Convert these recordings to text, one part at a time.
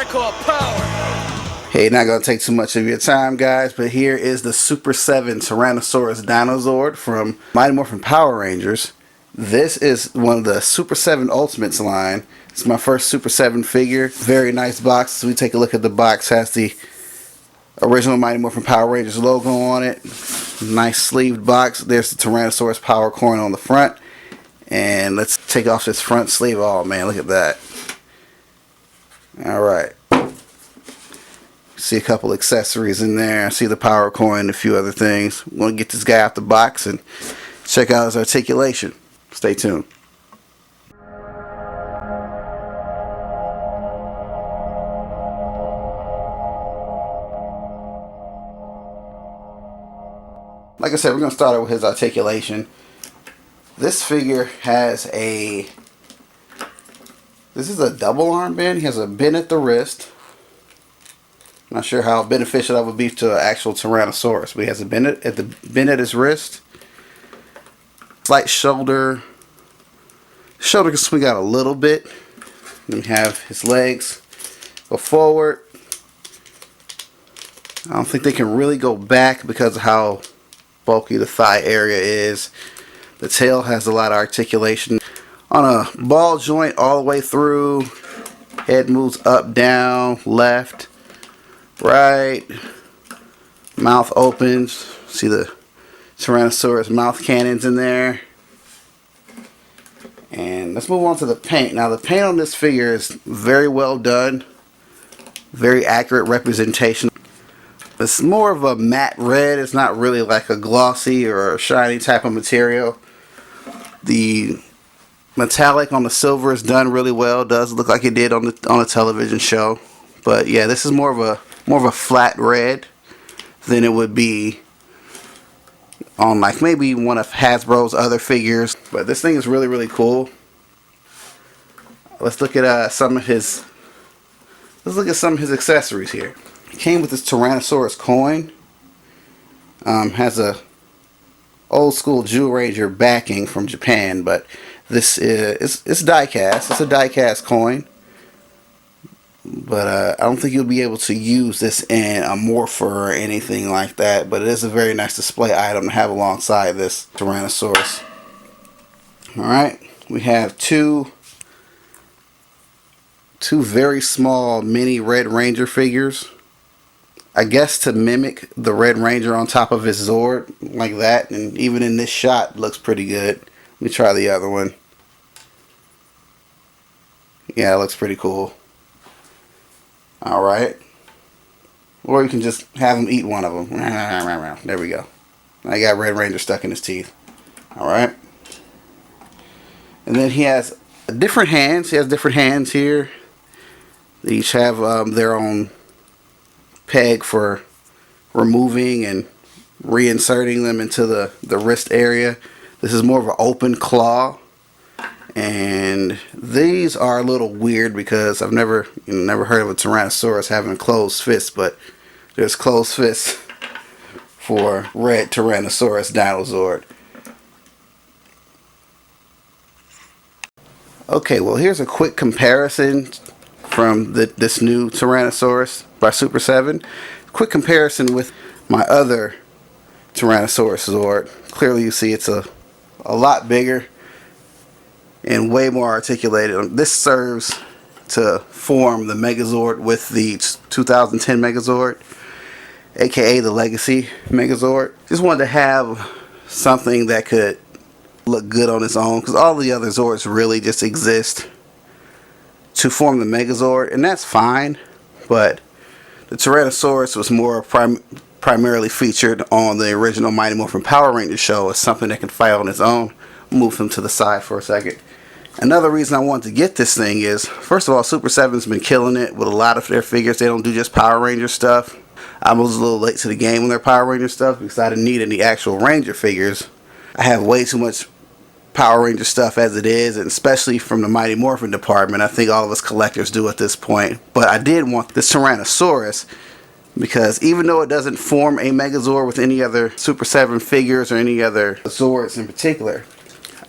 I call power. Hey, not gonna take too much of your time, guys, but here is the Super 7 Tyrannosaurus DinoZord from Mighty Morphin Power Rangers. This is one of the Super 7 Ultimates line. It's my first Super 7 figure. Very nice box. So we take a look at the box. Has the original Mighty Morphin Power Rangers logo on it. Nice sleeved box. There's the Tyrannosaurus power coin on the front. And let's take off this front sleeve. Oh man, look at that. Alright. See a couple accessories in there. See the power coin, a few other things. We're going to get this guy out the box and check out his articulation. Stay tuned. Like I said, we're going to start out with his articulation. This figure has this is a double armband. He has a bend at the wrist. Not sure how beneficial that would be to an actual Tyrannosaurus, but he has a bend at his wrist. Slight shoulder. Shoulder can swing out a little bit. Then we have his legs go forward. I don't think they can really go back because of how bulky the thigh area is. The tail has a lot of articulation on a ball joint all the way through. Head moves up, down, left, right. Mouth opens. See the Tyrannosaurus mouth cannons in there. And let's move on to the paint. Now the paint on this figure is very well done. Very accurate representation. It's more of a matte red. It's not really like a glossy or a shiny type of material. The metallic on the silver is done really well. It does look like it did on a television show. But yeah, this is more of a flat red than it would be on like maybe one of Hasbro's other figures. But this thing is really, really cool. Let's look at some of his accessories here. It came with this Tyrannosaurus coin. Has a old school Jewel Ranger backing from Japan, but this is it's die cast. It's a die cast coin. But I don't think you'll be able to use this in a Morpher or anything like that. But it is a very nice display item to have alongside this Tyrannosaurus. Alright, we have two very small mini Red Ranger figures. I guess to mimic the Red Ranger on top of his Zord, like that. And even in this shot, looks pretty good. Let me try the other one. Yeah, it looks pretty cool. Alright. Or you can just have him eat one of them. There we go. I got Red Ranger stuck in his teeth. Alright. And then he has different hands. He has different hands here. They each have their own peg for removing and reinserting them into the wrist area. This is more of an open claw. And these are a little weird because I've never heard of a Tyrannosaurus having closed fists, but there's closed fists for Red Tyrannosaurus DinoZord. Okay, well here's a quick comparison from this new Tyrannosaurus by Super 7. Quick comparison with my other Tyrannosaurus Zord. Clearly you see it's a lot bigger and way more articulated. This serves to form the Megazord with the 2010 Megazord, aka the Legacy Megazord. Just wanted to have something that could look good on its own, because all the other Zords really just exist to form the Megazord, and that's fine, but the Tyrannosaurus was more primarily featured on the original Mighty Morphin Power Rangers show as something that can fight on its own. Move him to the side for a second. Another reason I wanted to get this thing is, first of all, Super 7's been killing it with a lot of their figures. They don't do just Power Ranger stuff. I was a little late to the game on their Power Ranger stuff because I didn't need any actual Ranger figures. I have way too much Power Ranger stuff as it is, and especially from the Mighty Morphin department. I think all of us collectors do at this point. But I did want this Tyrannosaurus because even though it doesn't form a Megazord with any other Super 7 figures or any other Zords in particular,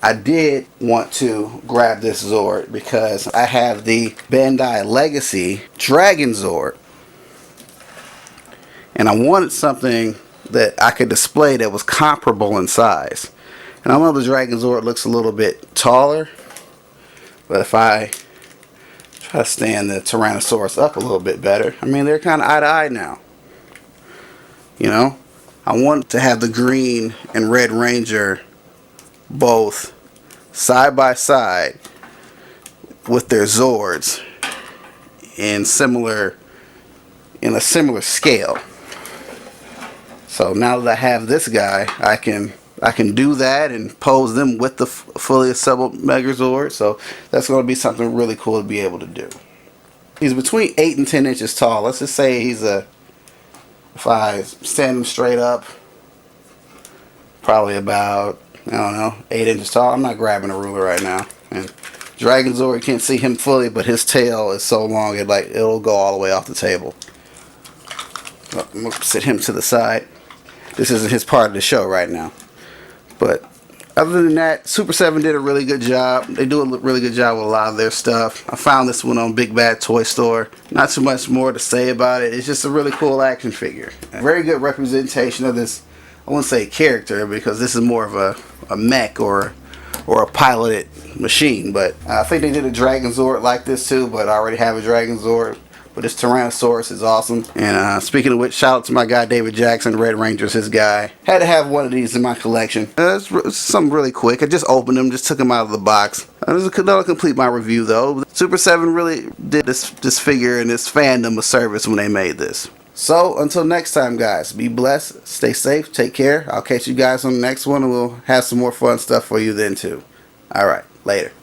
I did want to grab this Zord because I have the Bandai Legacy Dragon Zord. And I wanted something that I could display that was comparable in size. And I know the Dragon Zord looks a little bit taller, but if I try to stand the Tyrannosaurus up a little bit better, I mean, they're kind of eye to eye now. You know, I want to have the green and red Ranger both side by side with their Zords in a similar scale. So now that I have this guy, I can do that and pose them with the fully assembled Megazord. So that's going to be something really cool to be able to do. He's between 8 and 10 inches tall. Let's just say if I stand him straight up, probably about, I don't know, 8 inches tall. I'm not grabbing a ruler right now. And Dragon Zord, you can't see him fully, but his tail is so long it'll go all the way off the table. I'm going to sit him to the side. This isn't his part of the show right now. But other than that, Super 7 did a really good job. They do a really good job with a lot of their stuff. I found this one on Big Bad Toy Store. Not too much more to say about it. It's just a really cool action figure. A very good representation of this, I wouldn't say character, because this is more of a mech or a piloted machine. But I think they did a Dragon Zord like this too, but I already have a Dragon Zord. But this Tyrannosaurus is awesome. And speaking of which, shout out to my guy David Jackson, Red Ranger's his guy. Had to have one of these in my collection. It's something really quick. I just opened them, just took them out of the box. That'll complete my review though. Super 7 really did this figure and this fandom a service when they made this. So until next time, guys, be blessed, stay safe, take care. I'll catch you guys on the next one, and we'll have some more fun stuff for you then too. Alright, later.